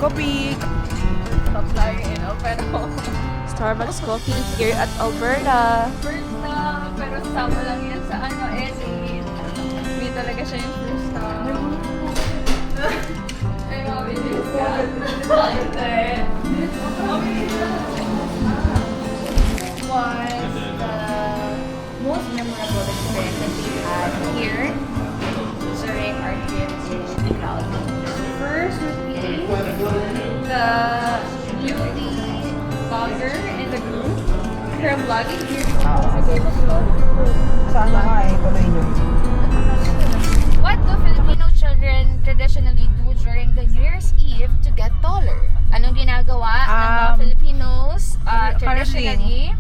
Coffee. Stop tayo in Alberta. Starbucks coffee here at Alberta. First stop, pero sama lang yan sa ano, Edit. Hindi talaga siya yung first stop. Ay, mabilis ka. Was the most memorable experience that we had here during our trip to Cloud. First would be the beauty vlogger in the group. Her vlogging here. Sana nga eh, tuloy nyo. What do Filipino children traditionally do during the New Year's Eve to get taller? Anong ginagawa ng mga Filipinos traditionally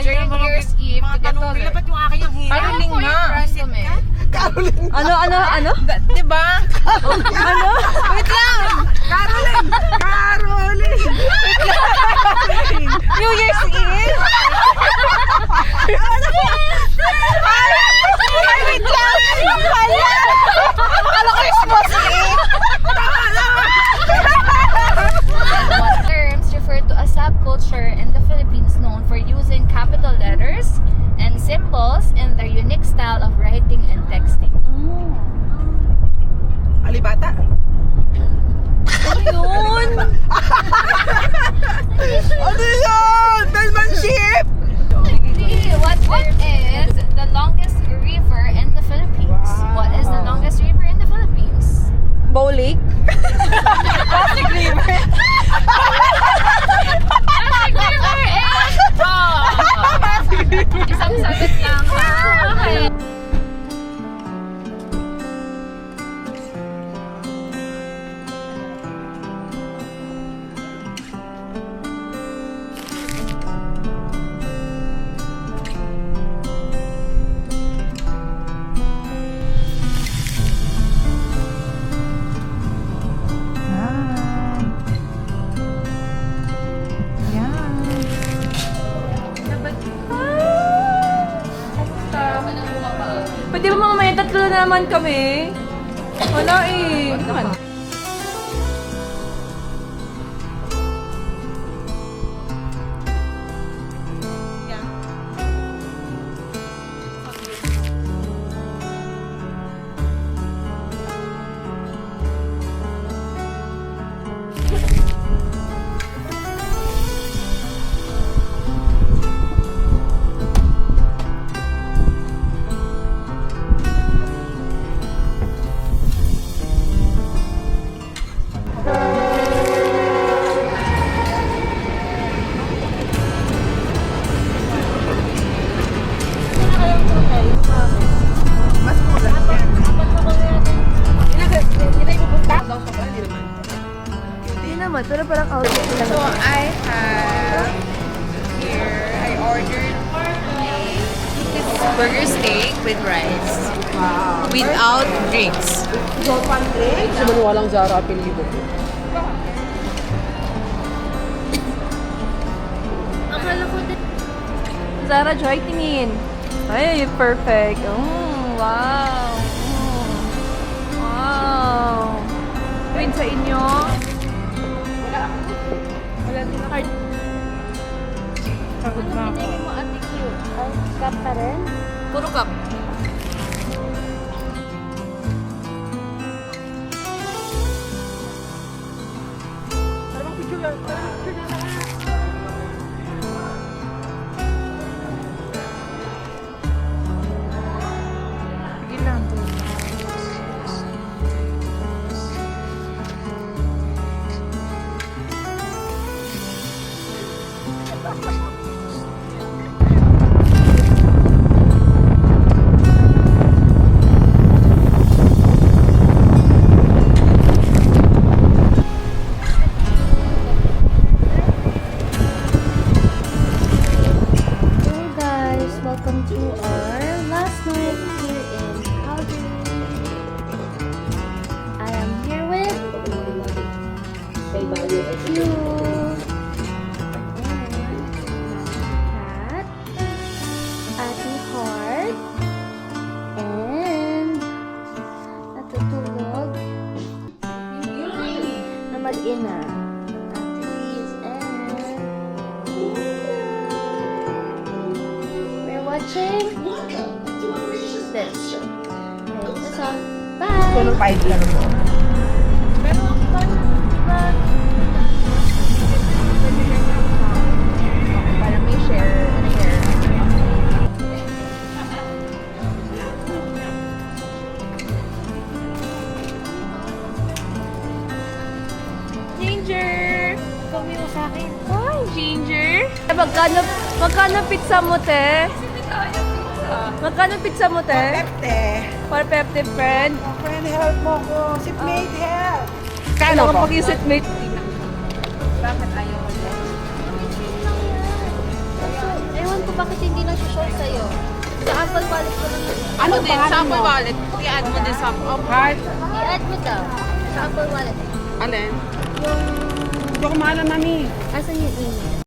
during New Year's Eve to get taller? Ba't yung aking ang hina? Caroling nga. Random eh. Caroling. Ano? Diba? Ano? Wait lang! Caroling! Caroling! New Year's Eve? Ay, wait lang! Akala ko Christmas Eve! What terms refer to a subculture in the Philippines known for using capital letters and symbols in their unique style of writing and texting? Alibata? Ano yun? Ano yun? Penmanship! What is the longest river in the Philippines? What is the longest river in the Philippines? Bow Lake? Pasig River is isang sagot lang. Okay. Pwede ba mamaya tatlo na naman kami? Wala eh. Hindi naman, pero parang outfit lang. So I have here, I ordered burger steak with rice. Wow. Without drinks. Kasi walang Zara apelido. Zara Joy, tingin. Ay, perfect. Wow. Wow. Wait sa inyo. Wala din na card. Sagot na ako. Pinili mo Ate Q? Cup pa rin? Puro cup. Parang picture lang. Sige lang. watching this. Okay, that's all. Bye! So, nung 5 lang mo. Pero ako ba? Para may share. Ginger! Kami mo sa akin. Hi, Ginger! Magkano pizza mo, te? Magkano pizza mo, te? Pepte. For Pepte friend. Friend, help mo ko. Sipmate, help. Kano Kano ka po? pag yung seatmate? Bakit ayaw mo din? Ewan ko bakit hindi na show sa'yo. Sa Apple Wallet ko lang yun. Ano din? Sample wallet. I-add mo din sa Heart. I-add mo daw. Sa Apple Wallet. Alin? Hindi ko maalam, mami. Asan yung email?